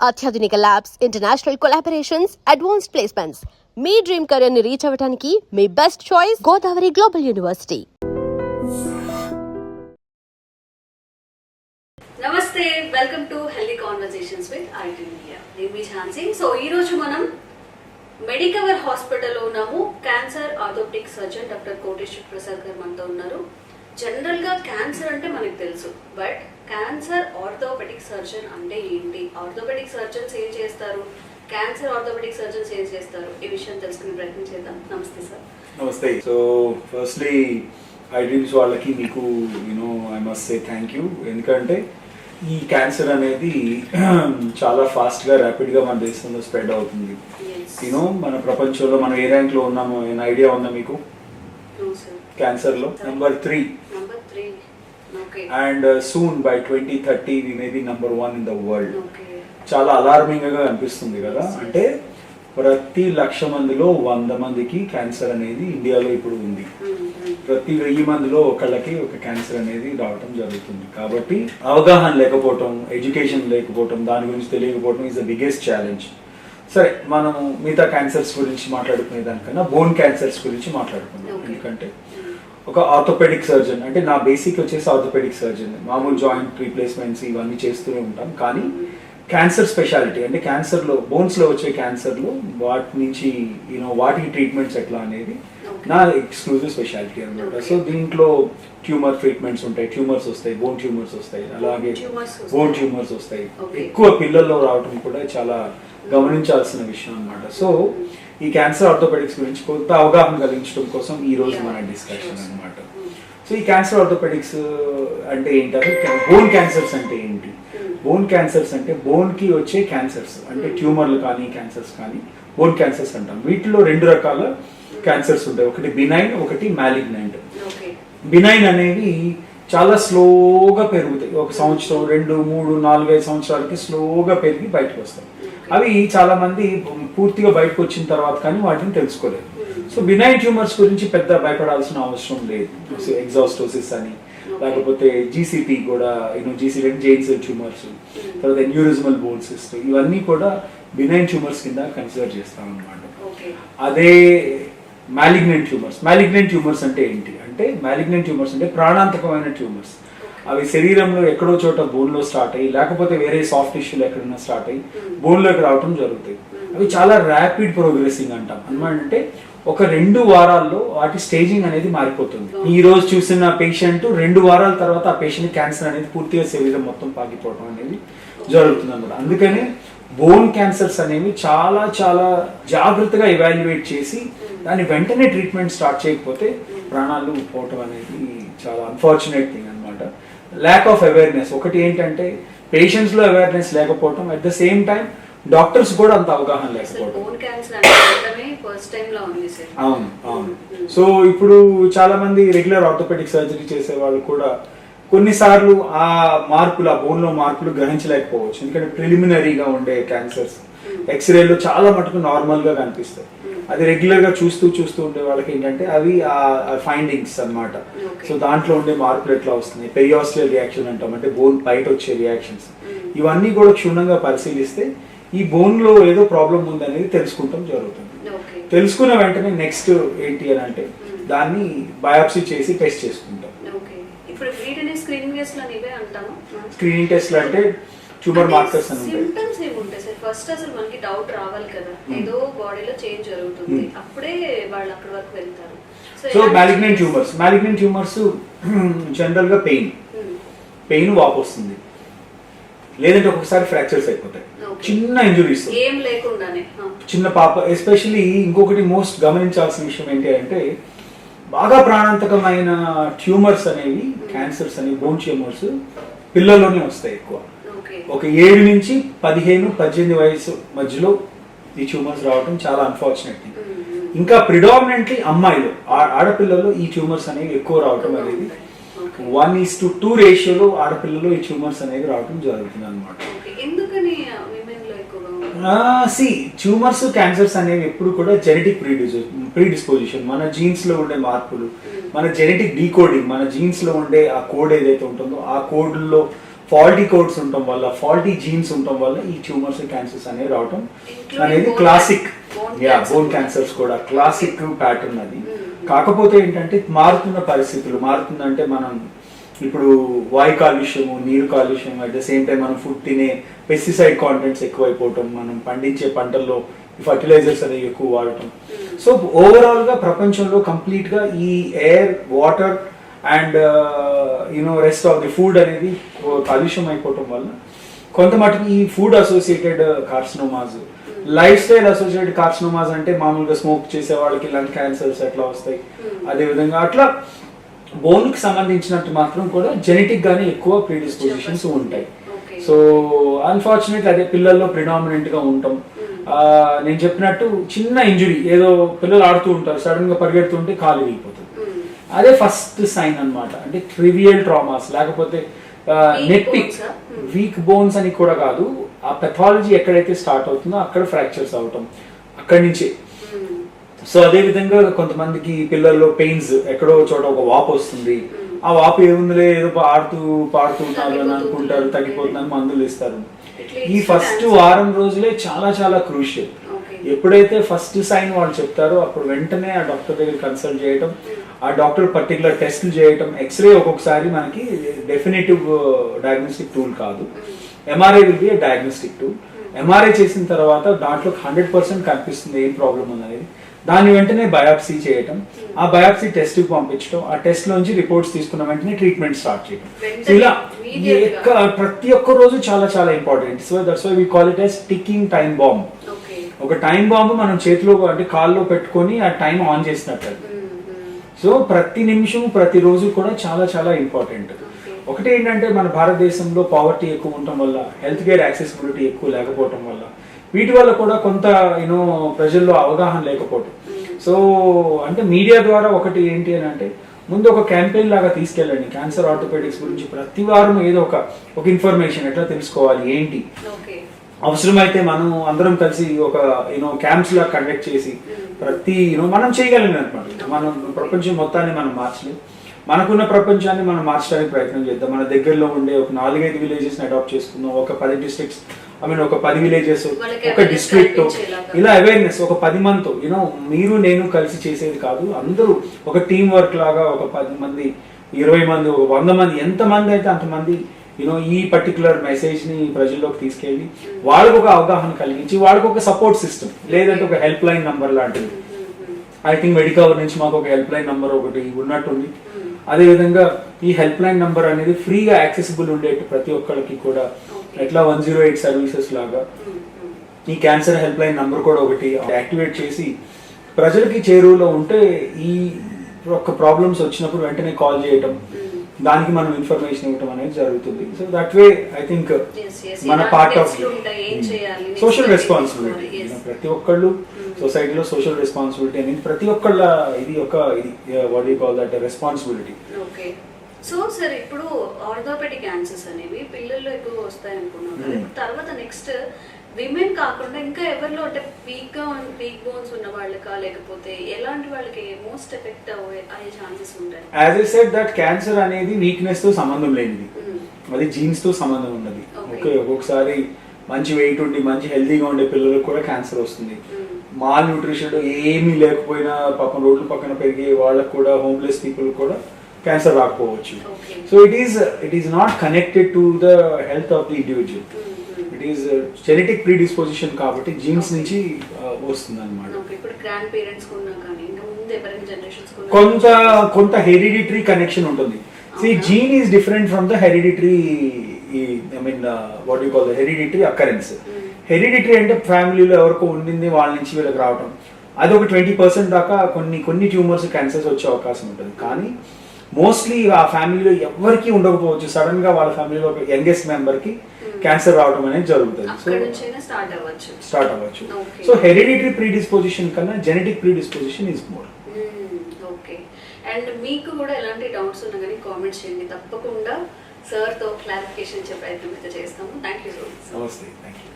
అత్యాధునిక labs, international collaborations, advanced placements. మీ dream career ని రీచ్ అవ్వడానికి మీ best choice Godavari global university. నమస్తే, welcome to healthy conversations with IT media. నేను మీ ఝాన్సీ. సో ఈ రోజు మనం మెడికవర్ హాస్పిటల్లో ఉన్నాము. Cancer orthopaedic surgeon doctor Koteshwar Prasad garu మనతో ఉన్నారు. జనరల్ గా క్యాన్సర్ అంటే మనకు తెలుసు, బట్ క్యాన్సర్ ఆర్థోపెడిక్ సర్జన్ అంటే ఏంటి, ఆర్థోపెడిక్ సర్జన్స్ ఏం చేస్తారు, క్యాన్సర్ ఆర్థోపెడిక్ సర్జన్స్ ఏం చేస్తారు, ఈ విషయం తెలుసుకునే ప్రయత్నం చేద్దాం. నమస్తే సార్. నమస్తే. సో ఫస్ట్లీ ఐ డ్రీమ్స్ వాళ్ళకి మీకు I must say thank you. ఎందుకంటే ఈ క్యాన్సర్ అనేది చాలా ఫాస్ట్గా ర్యాపిడ్గా మన దేశంలో స్ప్రెడ్ అవుతుంది. మన ప్రపంచంలో మనం ఏ ర్యాంక్లో ఉన్నామో ఏమైనా ఐడియా ఉందా మీకు? క్యాన్సర్లో number 3. And soon by 2030 we may be number 1 in the world. చాలా అలార్మింగ్ గా అనిపిస్తుంది కదా. అంటే ప్రతి 1,00,000 మందిలో 100 మందికి క్యాన్సర్ అనేది ఇండియాలో ఇప్పుడు ఉంది. ప్రతి 1000 మందిలో ఒకళ్ళకి ఒక క్యాన్సర్ అనేది రావటం జరుగుతుంది. కాబట్టి అవగాహన లేకపోవటం, ఎడ్యుకేషన్ లేకపోవటం, దాని గురించి తెలియకపోవటం ఈజ్ ద బిగ్గెస్ట్ ఛాలెంజ్. సరే, మనం మిగతా క్యాన్సర్స్ గురించి మాట్లాడుకునే దానికన్నా బోన్ క్యాన్సర్స్ గురించి మాట్లాడుకుందాం. ఎందుకంటే ఒక ఆర్థోపెడిక్ సర్జన్ అంటే నా బేసిక్ వచ్చేసి ఆర్థోపెడిక్ సర్జన్, మామూలు జాయింట్ రీప్లేస్మెంట్స్ ఇవన్నీ చేస్తూనే ఉంటాం. కానీ క్యాన్సర్ స్పెషాలిటీ అంటే క్యాన్సర్లో బోన్స్లో వచ్చే క్యాన్సర్లో వాటి నుంచి వాటికి ట్రీట్మెంట్స్ ఎట్లా అనేది నా ఎక్స్క్లూజివ్ స్పెషాలిటీ అనమాట. సో దీంట్లో ట్యూమర్ ట్రీట్మెంట్స్ ఉంటాయి, ట్యూమర్స్ వస్తాయి, బోన్ ట్యూమర్స్ వస్తాయి, అలాగే బోన్ ట్యూమర్స్ వస్తాయి. ఎక్కువ పిల్లల్లో రావడం కూడా చాలా గమనించాల్సిన విషయం అనమాట. సో ఈ క్యాన్సర్ ఆర్థోపెడిక్స్ గురించి కొంత అవగాహన కలిగించడం కోసం ఈ రోజు మన డిస్కషన్ అనమాట. సో ఈ క్యాన్సర్ ఆర్థోపెడిక్స్ అంటే ఏంటంటే బోన్ క్యాన్సర్స్ అంటే ఏంటి? బోన్ క్యాన్సర్స్ అంటే బోన్ కి వచ్చే క్యాన్సర్స్ అంటే ట్యూమర్లు కానీ క్యాన్సర్స్ కానీ బోన్ క్యాన్సర్స్ అంటాం. వీటిలో 2 రకాల క్యాన్సర్స్ ఉంటాయి, ఒకటి బినైన్, ఒకటి మ్యాలిగ్నెంట్. బినైన్ అనేవి చాలా స్లోగా పెరుగుతాయి, 1 సంవత్సరం 2, 3, 4, 5 సంవత్సరాలకి స్లోగా పెరిగి బయటకు వస్తాయి. అవి చాలా మంది పూర్తిగా బయటకు వచ్చిన తర్వాత కానీ వాటిని తెలుసుకోలేదు. సో బినైన్ ట్యూమర్స్ గురించి పెద్ద భయపడాల్సిన అవసరం లేదు. ఎగ్జాస్టోసిస్ అని, లేకపోతే జీసీటీ కూడా జీసీటీ జెయిన్ సెల్ ట్యూమర్స్, తర్వాత న్యూరిజమల్ బోన్ సిస్ట్, ఇవన్నీ కూడా బినైన్ ట్యూమర్స్ కింద కన్సిడర్ చేస్తాం అన్నమాట. అదే మ్యాలిగ్నెంట్ ట్యూమర్స్ అంటే ఏంటి అంటే మ్యాలిగ్నెంట్ ట్యూమర్స్ అంటే ప్రాణాంతకమైన ట్యూమర్స్. అవి శరీరంలో ఎక్కడో చోట బోన్లో స్టార్ట్ అయ్యి, లేకపోతే వేరే సాఫ్ట్ టిష్యూలో ఎక్కడైనా స్టార్ట్ అయ్యి బోన్లోకి రావటం జరుగుతాయి. అవి చాలా ర్యాపిడ్ ప్రోగ్రెసింగ్ అంటాం అన్నమాట. అంటే ఒక 2 వారాల్లో వాటి స్టేజింగ్ అనేది మారిపోతుంది. ఈ రోజు చూసిన పేషెంట్ 2 వారాల తర్వాత ఆ పేషెంట్ క్యాన్సర్ అనేది పూర్తిగా శరీరం మొత్తం పాకిపోవడం అనేది జరుగుతుంది అన్నమాట. అందుకనే బోన్ క్యాన్సర్స్ అనేవి చాలా చాలా జాగ్రత్తగా ఎవాల్యుయేట్ చేసి దాన్ని వెంటనే ట్రీట్మెంట్ స్టార్ట్ చేయకపోతే ప్రాణాలు పోవటం అనేది చాలా అన్ఫార్చునేట్ థింగ్ అనమాట. ల్యాక్ ఆఫ్ అవేర్నెస్ ఒకటి ఏంటంటే పేషెంట్స్ లో అవేర్నెస్ లేకపోవటం, at the same time doctors కూడా అంత అవగాహన లేకపోవడం. అవును. సో ఇప్పుడు చాలా మంది రెగ్యులర్ ఆర్థోపెడిక్ సర్జరీ చేసే వాళ్ళు కూడా కొన్నిసార్లు ఆ బోన్ లో మార్పులు గ్రహించలేకపోవచ్చు. ఎందుకంటే ప్రిలిమినరీగా ఉండే క్యాన్సర్స్ ఎక్స్రేలో చాలా మటుకు నార్మల్ గా కనిపిస్తాయి. అది రెగ్యులర్ గా చూస్తూ ఉండే వాళ్ళకి ఏంటంటే అవి ఆ ఫైండింగ్స్ అన్నమాట. సో దాంట్లో ఉండే మార్పులు ఎట్లా వస్తున్నాయి, పెరియాస్టియల్ రియాక్షన్ అంటాం, అంటే బోన్ బయట వచ్చే రియాక్షన్స్, ఇవన్నీ కూడా క్షుణ్ణంగా పరిశీలిస్తే ఈ బోన్ లో ఏదో ప్రాబ్లం ఉందనేది తెలుసుకుంటాం జరుగుతుంది. తెలుసుకున్న వెంటనే నెక్స్ట్ ఏంటి అని అంటే దాన్ని బయాప్సీ చేసి టెస్ట్ చేసుకుంటాం. స్క్రీనింగ్ టెస్ట్ అంటే ట్యూమర్ మార్కర్స్ అని సింప్టమ్స్ ఏముంటాయి సార్? ఫస్ట్ అసలు మనకి డౌట్ రావాలి కదా, ఏదో బాడీలో చేంజ్ జరుగుతుంది, అప్పుడే వాళ్ళు అక్కడ వరకు వెళ్తారు. సో మ్యాలిగ్నెంట్ ట్యూమర్స్ జనరల్ గా పెయిన్ వాపు వస్తుంది, లేదంటే ఒక్కొక్కసారి ఫ్రాక్చర్స్ అయిపోతాయి, చిన్న ఇంజురీస్ ఏం లేకుండానే. చిన్న పాప ఎస్పెషల్లీ ఇంకొకటి మోస్ట్ గమనించాల్సిన విషయం ఏంటి అంటే బాగా ప్రాణాంతకమైన ట్యూమర్స్ అనేవి, క్యాన్సర్స్ అనేవి, బోన్ ట్యూమర్స్ పిల్లల్లోనే వస్తాయి ఎక్కువ. ఒక 7 నుంచి 15, 18 వయసు మధ్యలో ఈ ట్యూమర్స్ రావడం చాలా అన్ఫార్చునేట్. ఇంకా ప్రిడామినెంట్లీ అమ్మాయిలు, ఆడపిల్లల్లో ఈ ట్యూమర్స్ అనేవి ఎక్కువ రావడం అనేది 1:2 రేషియోలో ఆడపిల్లల్లో ఈ ట్యూమర్స్ అనేవి రావడం జరుగుతుంది అనమాట. ట్యూమర్స్ క్యాన్సర్స్ అనేవి ఎప్పుడు కూడా జెనెటిక్ ప్రీడిస్పోజిషన్, మన జీన్స్ లో ఉండే మార్పులు, మన జెనెటిక్ డీకోడింగ్, మన జీన్స్ లో ఉండే ఆ కోడ్ ఏదైతే ఉంటుందో ఆ కోడ్లో ఫాల్టీ కోడ్స్ ఉండటం వల్ల, ఫాల్టీ జీన్స్ ఉండటం వల్ల ఈ ట్యూమర్స్ క్యాన్సర్స్ అనేవి రావటం Including అనేది bone classic. bone yeah, cancer bone కూడా. క్యాన్సర్స్ కూడా క్లాసిక్ ప్యాటర్న్ అది. కాకపోతే ఏంటంటే మారుతున్న పరిస్థితులు, మారుతుందంటే మనం ఇప్పుడు వాయు కాలుష్యము, నీరు కాలుష్యం, అట్ ద సేమ్ టైం మనం ఫుడ్ తినే పెస్టిసైడ్ కాంటెంట్స్ ఎక్కువైపోవటం, మనం పండించే పంటల్లో ఫర్టిలైజర్స్ అనేవి ఎక్కువ వాడటం. సో ఓవరాల్ గా ప్రపంచంలో కంప్లీట్ గా ఈ air, water and rest of the food అనేది కాలుష్యం అయిపోవటం వల్ల కొంత మటుకు ఈ food associated carcinomas, life style associated carcinomas అంటే మామూలుగా స్మోక్ చేసే వాళ్ళకి లంగ్ క్యాన్సర్స్ ఎట్లా వస్తాయి, అదే విధంగా అట్లా బోన్ కి సంబంధించినట్టు మాత్రం కూడా జెనెటిక్ గానే ఎక్కువ ప్రీడిస్పోజిషన్స్ ఉంటాయి. సో అన్ఫార్చునేట్ అదే పిల్లల్లో ప్రిడామినెంట్ గా ఉంటాం. నేను చెప్పినట్టు చిన్న ఇంజురీ, ఏదో పిల్లలు ఆడుతూ ఉంటారు, సడన్ గా పరిగెడుతుంటే కాలు వెళ్ళిపోతుంది, అదే ఫస్ట్ సైన్ అన్నమాట. అంటే ట్రివియల్ ట్రామాస్, లేకపోతే నొప్పి, వీక్ బోన్స్ అని కూడా కాదు, ఆ పెథాలజీ ఎక్కడైతే స్టార్ట్ అవుతుందో అక్కడ ఫ్రాక్చర్స్ అవటం అక్కడి నుంచే. సో అదే విధంగా కొంతమందికి పిల్లల్లో పెయిన్స్, ఎక్కడో చోట ఒక వాపు వస్తుంది, ఆ వాపు ఏముందిలే ఏదో ఆడుతూ పాడుతున్నారు అని అనుకుంటారు, తగ్గిపోతుందని మందులు ఇస్తారు. ఈ ఫస్ట్ వారం రోజులే చాలా చాలా క్రూషియల్. ఎప్పుడైతే ఫస్ట్ సైన్ వాళ్ళు చెప్తారో అప్పుడు వెంటనే ఆ డాక్టర్ దగ్గర కన్సల్ట్ చేయటం, ఆ డాక్టర్ పర్టికులర్ టెస్ట్లు చేయటం. ఎక్స్రే ఒక్కొక్కసారి మనకి డెఫినేటివ్ డయాగ్నోస్టిక్ టూల్ కాదు, MRI will be diagnostic tool. MRI చేసిన తర్వాత దాంట్లో 100% కనిపిస్తుంది ఏం ప్రాబ్లం ఉందనేది. దాన్ని వెంటనే బయాప్సీ చేయటం, ఆ బయాప్సీ టెస్ట్ కి పంపించడం, ఆ టెస్ట్ లోంచి రిపోర్ట్స్ తీసుకున్న వెంటనే ట్రీట్మెంట్ స్టార్ట్ చేయడం. ఇలా ప్రతి ఒక్క రోజు చాలా చాలా important. So that's why we call it as ticking time bomb. ఒక టైం బాంబ్ మనం చేతిలో అంటే కాల్లో పెట్టుకొని ఆ టైం ఆన్ చేసినట్టు. సో ప్రతి నిమిషం ప్రతి రోజు కూడా చాలా చాలా ఇంపార్టెంట్. ఒకటి ఏంటంటే మన భారతదేశంలో పావర్టీ ఎక్కువ ఉండటం వల్ల, హెల్త్ కేర్ యాక్సెసిబిలిటీ ఎక్కువ లేకపోవటం వల్ల, వీటి వల్ల కూడా కొంత ప్రజల్లో అవగాహన లేకపోవటం. సో అంటే మీడియా ద్వారా ఒకటి ఏంటి అని అంటే ముందు ఒక క్యాంపెయిన్ లాగా తీసుకెళ్ళండి క్యాన్సర్ ఆర్థోపెడిక్స్ గురించి. ప్రతి వారం ఏదో ఒక ఇన్ఫర్మేషన్ ఎట్లా తెలుసుకోవాలి ఏంటి, అవసరమైతే మనం అందరం కలిసి ఒక క్యాంప్స్ లా కండక్ట్ చేసి ప్రతి మనం చేయగలిగిన అనమాట. మనం ప్రపంచం మొత్తాన్ని మనం మార్చలేం, మనకున్న ప్రపంచాన్ని మనం మార్చడానికి ప్రయత్నం చేద్దాం. మన దగ్గరలో ఉండే ఒక 4-5 విలేజెస్ అడాప్ట్ చేసుకుందాం, ఒక 10 డిస్ట్రిక్ట్స్, ఒక 10 విలేజెస్, ఒక డిస్ట్రిక్ట్, ఇలా అవేర్నెస్ ఒక 10 మందితో మీరు నేను కలిసి చేసేది కాదు. అందరూ ఒక టీం వర్క్ లాగా ఒక 10 మంది, 20 మంది, ఒక 100 మంది, ఎంతమంది అయితే అంతమంది ఈ పర్టికులర్ మెసేజ్ ని ప్రజల్లోకి తీసుకెళ్లి వాళ్ళకు ఒక అవగాహన కలిగించి వాళ్ళకు ఒక సపోర్ట్ సిస్టమ్, లేదంటే ఒక హెల్ప్ లైన్ నంబర్ లాంటిది. ఐ థింక్ మెడికవర్ నుంచి మాకు ఒక హెల్ప్ లైన్ నంబర్ ఒకటి ఉన్నట్టుంది. అదే విధంగా ఈ హెల్ప్ లైన్ నంబర్ అనేది ఫ్రీగా యాక్సెసిబుల్ ఉండేట్టు ప్రతి ఒక్కరికి కూడా, ఎట్లా 108 సర్వీసెస్ లాగా ఈ క్యాన్సర్ హెల్ప్ లైన్ నంబర్ కూడా ఒకటి యాక్టివేట్ చేసి ప్రజలకి చేరువలో ఉంటే ఈ ఒక ప్రాబ్లమ్స్ వచ్చినప్పుడు వెంటనే కాల్ చేయటం, దానికి మనం ఇన్ఫర్మేషన్ ఇవ్వటం అనేది జరుగుతుంది. So that way I think మన పార్ట్ ఆఫ్ సోషల్ రెస్పాన్సిబిలిటీ. ప్రతి ఒక్కళ్ళు సొసైటీలో సోషల్ రెస్పాన్సిబిలిటీ అనేది ప్రతి ఒక్కళ్ళ ఇది what you call that responsibility. Okay. So sir ఇప్పుడు ఆర్థోపెడిక్ క్యాన్సర్స్ అనేవి పిల్లల్లో ఎక్కువ వస్తాయి అనుకున్నాం, తర్వాత నెక్స్ట్ విమెన్ కాకుండా ఇంకా ఎవరిలో అంటే వీక్ బోన్స్ ఉన్న వాళ్ళకా, లేకపోతే ఎలాంటి వాళ్ళకి మోస్ట్ ఎఫెక్ట్ అయ్యే ఛాన్సెస్ ఉంటాయి? As I said that cancer అనేది వీక్నెస్ తో సంబంధం లేనిది, అది జీన్స్ తో సంబంధం ఉన్నది. ఓకే, ఒక్కొక్కసారి మంచి వెయిట్ ఉండి మంచి హెల్తీగా ఉండే పిల్లలకు కూడా క్యాన్సర్ వస్తుంది. మాల్ న్యూట్రిషన్ ఏమీ లేకపోయినా పాపం రోడ్ల పక్కన పెరిగే వాళ్ళకు కూడా, హోమ్లెస్ పీపుల్ కూడా క్యాన్సర్ రాకపోవచ్చు. So it is not connected to the health of the individual, it is genetic predisposition కాబట్టి జీన్స్ నుంచి వస్తుంది అనమాట. కొంత హెరిడిటరీ కనెక్షన్ ఉంటుంది. Gene is different from the hereditary, what you call the hereditary occurrence. Hereditary అంటే ఫ్యామిలీలో ఎవరికో ఉండింది వాళ్ళ నుంచి వీళ్ళకి రావటం, అది ఒక 20% దాకా కొన్ని ట్యూమర్స్ క్యాన్సర్స్ వచ్చే అవకాశం ఉంటుంది. కానీ మోస్ట్లీ ఆ ఫ్యామిలీలో ఎవరికి ఉండకపోవచ్చు, సడన్ గా వాళ్ళ ఫ్యామిలీలో ఒక యంగెస్ట్ మెంబర్ కి క్యాన్సర్ రావడం అనేది జరుగుతుంది. స్టార్ట్ అవ్వచ్చు. సో హెరిడిటరీ ప్రీడిస్పోజిషన్ కన్నా genetic predisposition is more. Okay. And మీకు కూడా ఎలాంటి డౌట్స్ ఉన్నా కానీ కామెంట్స్ చేయండి, తప్పకుండా సార్ తో క్లారిఫికేషన్ ఇచ్చే ప్రయత్నం అయితే చేస్తాము. Thank you so much. నమస్తే, థ్యాంక్ యూ.